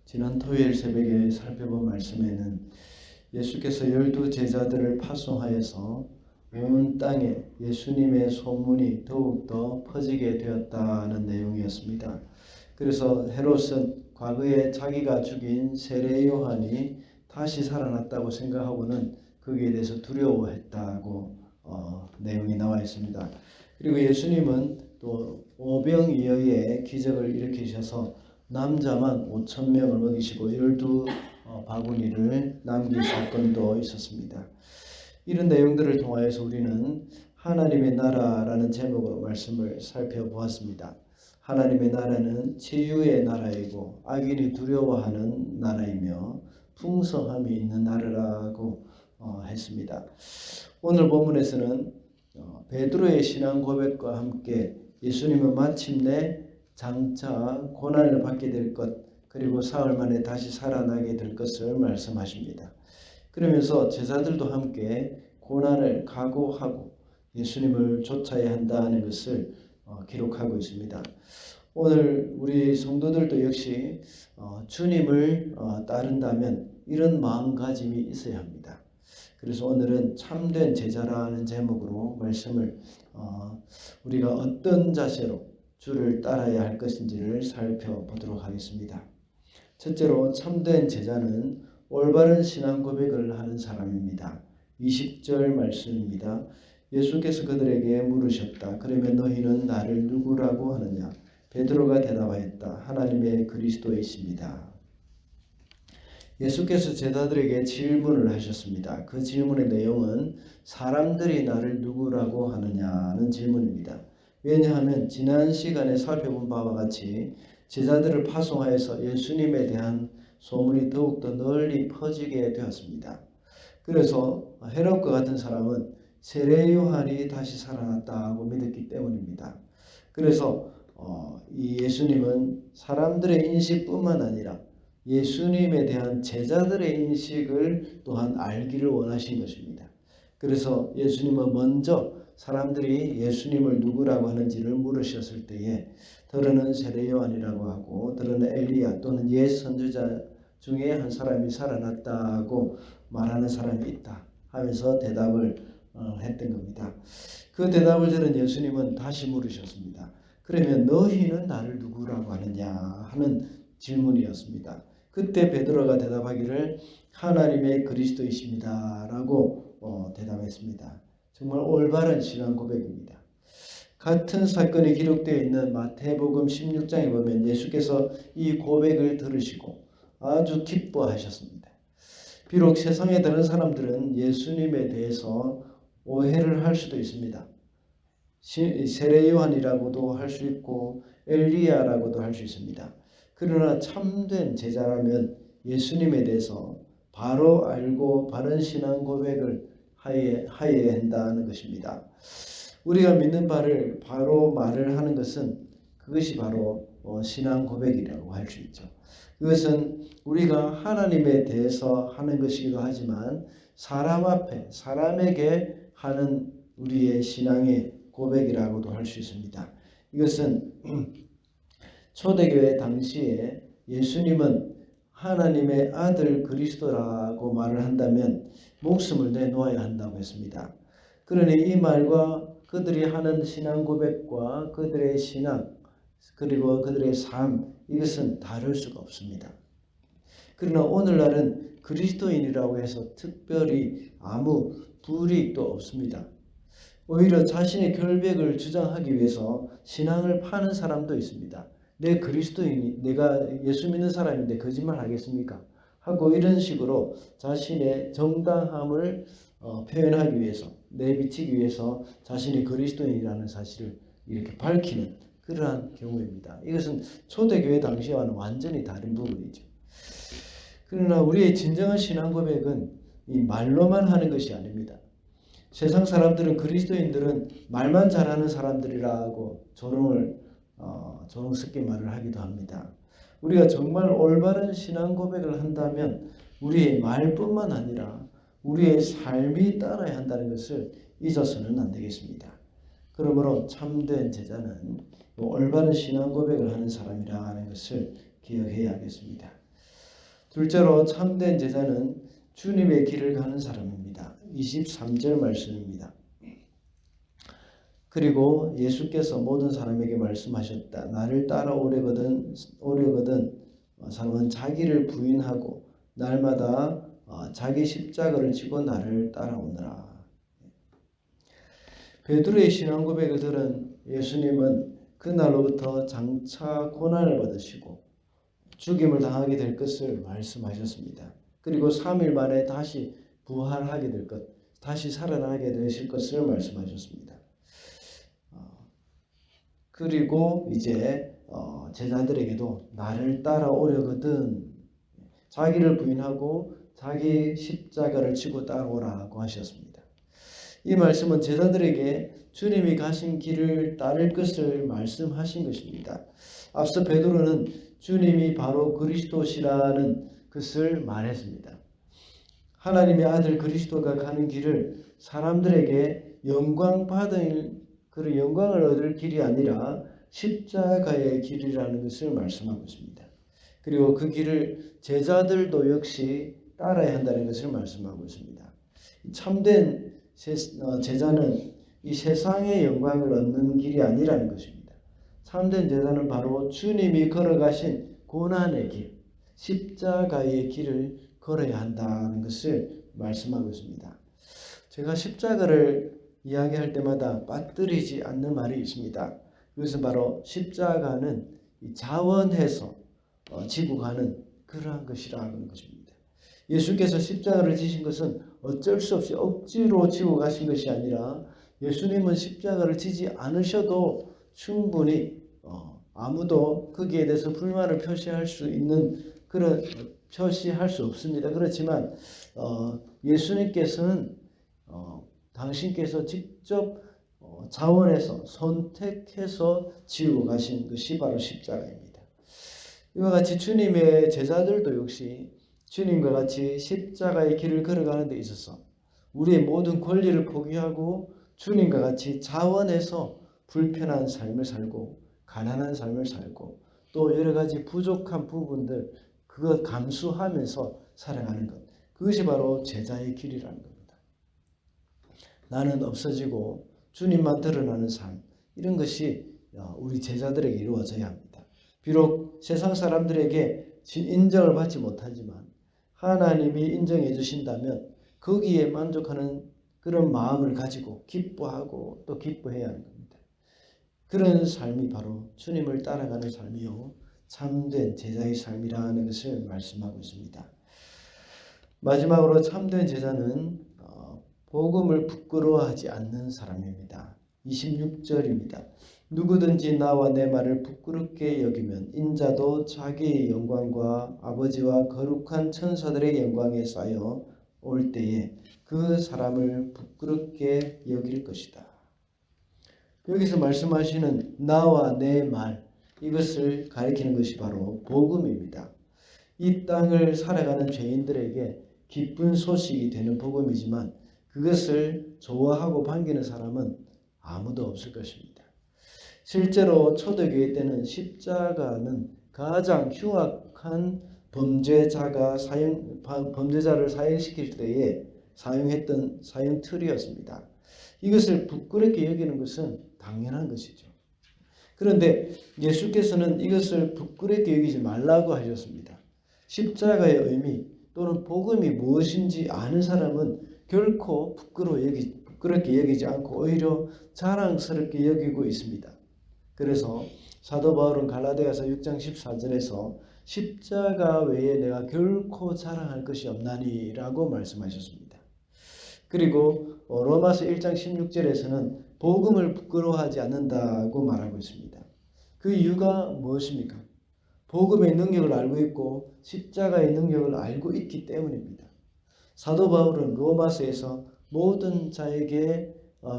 지난 토요일 새벽에 살펴본 말씀에는 예수께서 12제자들을 파송하여서 온 땅에 예수님의 소문이 더욱더 퍼지게 되었다는 내용이었습니다. 그래서 헤롯은 과거에 자기가 죽인 세례 요한이 다시 살아났다고 생각하고는 거기에 대해서 두려워했다고 내용이 나와 있습니다. 그리고 예수님은 또 오병이어의 기적을 일으키셔서 남자만 5,000명을 먹이시고 12바구니를 남긴 사건도 있었습니다. 이런 내용들을 통하여서 우리는 하나님의 나라라는 제목으로 말씀을 살펴보았습니다. 하나님의 나라는 치유의 나라이고 악인이 두려워하는 나라이며 풍성함이 있는 나라라고 했습니다. 오늘 본문에서는 베드로의 신앙 고백과 함께 예수님은 마침내 장차 고난을 받게 될 것, 그리고 사흘 만에 다시 살아나게 될 것을 말씀하십니다. 그러면서 제자들도 함께 고난을 각오하고 예수님을 쫓아야 한다는 것을 기록하고 있습니다. 오늘 우리 성도들도 역시 주님을 따른다면 이런 마음가짐이 있어야 합니다. 그래서 오늘은 참된 제자라는 제목으로 말씀을 우리가 어떤 자세로 주를 따라야 할 것인지를 살펴보도록 하겠습니다. 첫째로 참된 제자는 올바른 신앙 고백을 하는 사람입니다. 20절 말씀입니다. 예수께서 그들에게 물으셨다. 그러면 너희는 나를 누구라고 하느냐? 베드로가 대답하였다. 하나님의 그리스도이십니다. 예수께서 제자들에게 질문을 하셨습니다. 그 질문의 내용은 사람들이 나를 누구라고 하느냐는 질문입니다. 왜냐하면 지난 시간에 살펴본 바와 같이 제자들을 파송하여서 예수님에 대한 소문이 더욱더 널리 퍼지게 되었습니다. 그래서 헤롯과 같은 사람은 세례 요한이 다시 살아났다고 믿었기 때문입니다. 그래서 이 예수님은 사람들의 인식뿐만 아니라 예수님에 대한 제자들의 인식을 또한 알기를 원하신 것입니다. 그래서 예수님은 먼저 사람들이 예수님을 누구라고 하는지를 물으셨을 때에 더러는 세례 요한이라고 하고 더러는 엘리야 또는 옛 선지자 중에 한 사람이 살아났다고 말하는 사람이 있다 하면서 대답을 했던 겁니다. 그 대답을 들은 예수님은 다시 물으셨습니다. 그러면 너희는 나를 누구라고 하느냐 하는 질문이었습니다. 그때 베드로가 대답하기를 하나님의 그리스도이십니다 라고 대답했습니다. 정말 올바른 신앙 고백입니다. 같은 사건이 기록되어 있는 마태복음 16장에 보면 예수께서 이 고백을 들으시고 아주 기뻐하셨습니다. 비록 세상에 다른 사람들은 예수님에 대해서 오해를 할 수도 있습니다. 세례 요한이라고도 할 수 있고 엘리야라고도 할 수 있습니다. 그러나 참된 제자라면 예수님에 대해서 바로 알고 바른 신앙 고백을 하여야 한다는 것입니다. 우리가 믿는 바를 바로 말을 하는 것은 그것이 바로 신앙 고백이라고 할 수 있죠. 그것은 우리가 하나님에 대해서 하는 것이기도 하지만 사람 앞에 사람에게 하는 우리의 신앙의 고백이라고도 할 수 있습니다. 이것은 초대교회 당시에 예수님은 하나님의 아들 그리스도라고 말을 한다면 목숨을 내놓아야 한다고 했습니다. 그러니 이 말과 그들이 하는 신앙 고백과 그들의 신앙 그리고 그들의 삶 이것은 다를 수가 없습니다. 그러나 오늘날은 그리스도인이라고 해서 특별히 아무 불이익도 없습니다. 오히려 자신의 결백을 주장하기 위해서 신앙을 파는 사람도 있습니다. 내 그리스도인이 내가 예수 믿는 사람인데 거짓말 하겠습니까? 하고 이런 식으로 자신의 정당함을 표현하기 위해서 내비치기 위해서 자신이 그리스도인이라는 사실을 이렇게 밝히는 그러한 경우입니다. 이것은 초대교회 당시와는 완전히 다른 부분이죠. 그러나 우리의 진정한 신앙 고백은 이 말로만 하는 것이 아닙니다. 세상 사람들은 그리스도인들은 말만 잘하는 사람들이라고 조롱스럽게 말을 하기도 합니다. 우리가 정말 올바른 신앙 고백을 한다면 우리의 말뿐만 아니라 우리의 삶이 따라야 한다는 것을 잊어서는 안 되겠습니다. 그러므로 참된 제자는 올바른 신앙 고백을 하는 사람이라는 것을 기억해야 하겠습니다. 둘째로 참된 제자는 주님의 길을 가는 사람입니다. 23절 말씀입니다. 그리고 예수께서 모든 사람에게 말씀하셨다. 나를 따라오려거든 사람은 자기를 부인하고 날마다 자기 십자가를 지고 나를 따라오느라. 베드로의 신앙 고백을 들은 예수님은 그날로부터 장차 고난을 받으시고 죽임을 당하게 될 것을 말씀하셨습니다. 그리고 3일 만에 다시 부활하게 될 것, 다시 살아나게 되실 것을 말씀하셨습니다. 그리고 이제 제자들에게도 나를 따라오려거든 자기를 부인하고 자기 십자가를 지고 따라오라고 하셨습니다. 이 말씀은 제자들에게 주님이 가신 길을 따를 것을 말씀하신 것입니다. 앞서 베드로는 주님이 바로 그리스도시라는 것을 말했습니다. 하나님의 아들 그리스도가 가는 길을 사람들에게 그런 영광을 얻을 길이 아니라 십자가의 길이라는 것을 말씀하고 있습니다. 그리고 그 길을 제자들도 역시 따라야 한다는 것을 말씀하고 있습니다. 참된 제자는 이 세상의 영광을 얻는 길이 아니라는 것입니다. 참된 제자는 바로 주님이 걸어가신 고난의 길, 십자가의 길을 걸어야 한다는 것을 말씀하고 있습니다. 제가 십자가를 이야기할 때마다 빠뜨리지 않는 말이 있습니다. 그것은 바로 십자가는 자원해서 지고 가는 그러한 것이라는 것입니다. 예수께서 십자가를 지신 것은 어쩔 수 없이 억지로 지고 가신 것이 아니라 예수님은 십자가를 지지 않으셔도 충분히 아무도 거기에 대해서 불만을 표시할 수 없습니다. 그렇지만 예수님께서는 당신께서 직접 자원해서 선택해서 지고 가신 것이 바로 십자가입니다. 이와 같이 주님의 제자들도 역시 주님과 같이 십자가의 길을 걸어가는 데 있어서 우리의 모든 권리를 포기하고 주님과 같이 자원해서 불편한 삶을 살고 가난한 삶을 살고 또 여러 가지 부족한 부분들 그것 감수하면서 살아가는 것, 그것이 바로 제자의 길이라는 겁니다. 나는 없어지고 주님만 드러나는 삶, 이런 것이 우리 제자들에게 이루어져야 합니다. 비록 세상 사람들에게 인정을 받지 못하지만 하나님이 인정해 주신다면 거기에 만족하는 그런 마음을 가지고 기뻐하고 또 기뻐해야 하는 겁니다. 그런 삶이 바로 주님을 따라가는 삶이요 참된 제자의 삶이라는 것을 말씀하고 있습니다. 마지막으로 참된 제자는 복음을 부끄러워하지 않는 사람입니다. 26절입니다. 누구든지 나와 내 말을 부끄럽게 여기면 인자도 자기의 영광과 아버지와 거룩한 천사들의 영광에 쌓여 올 때에 그 사람을 부끄럽게 여길 것이다. 여기서 말씀하시는 나와 내 말, 이것을 가리키는 것이 바로 복음입니다. 이 땅을 살아가는 죄인들에게 기쁜 소식이 되는 복음이지만 그것을 좋아하고 반기는 사람은 아무도 없을 것입니다. 실제로 초대교회 때는 십자가는 가장 흉악한 범죄자를 사형시킬 때에 사용했던 사형 틀이었습니다. 이것을 부끄럽게 여기는 것은 당연한 것이죠. 그런데 예수께서는 이것을 부끄럽게 여기지 말라고 하셨습니다. 십자가의 의미 또는 복음이 무엇인지 아는 사람은 결코 부끄럽게 여기지 않고 오히려 자랑스럽게 여기고 있습니다. 그래서 사도 바울은 갈라디아서 6장 14절에서 십자가 외에 내가 결코 자랑할 것이 없나니 라고 말씀하셨습니다. 그리고 로마서 1장 16절에서는 복음을 부끄러워하지 않는다고 말하고 있습니다. 그 이유가 무엇입니까? 복음의 능력을 알고 있고 십자가의 능력을 알고 있기 때문입니다. 사도 바울은 로마서에서 모든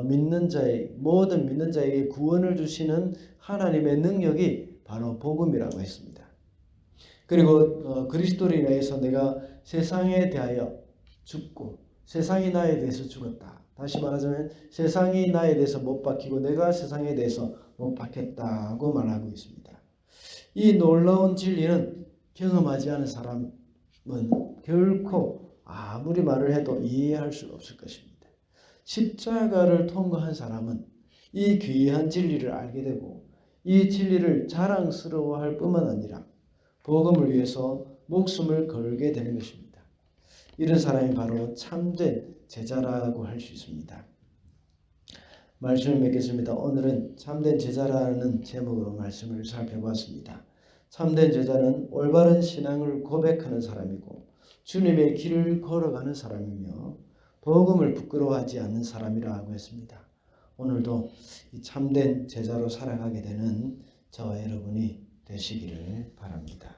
믿는 자에게 구원을 주시는 하나님의 능력이 바로 복음이라고 했습니다. 그리고 그리스도로 인해서 내가 세상에 대하여 죽고 세상이 나에 대해서 죽었다. 다시 말하자면 세상이 나에 대해서 못 박히고 내가 세상에 대해서 못 박혔다고 말하고 있습니다. 이 놀라운 진리는 경험하지 않은 사람, 결코 아무리 말을 해도 이해할 수 없을 것입니다. 십자가를 통과한 사람은 이 귀한 진리를 알게 되고 이 진리를 자랑스러워할 뿐만 아니라 복음을 위해서 목숨을 걸게 되는 것입니다. 이런 사람이 바로 참된 제자라고 할 수 있습니다. 말씀을 맺겠습니다. 오늘은 참된 제자라는 제목으로 말씀을 살펴봤습니다. 참된 제자는 올바른 신앙을 고백하는 사람이고 주님의 길을 걸어가는 사람이며 복음을 부끄러워하지 않는 사람이라고 했습니다. 오늘도 이 참된 제자로 살아가게 되는 저와 여러분이 되시기를 바랍니다.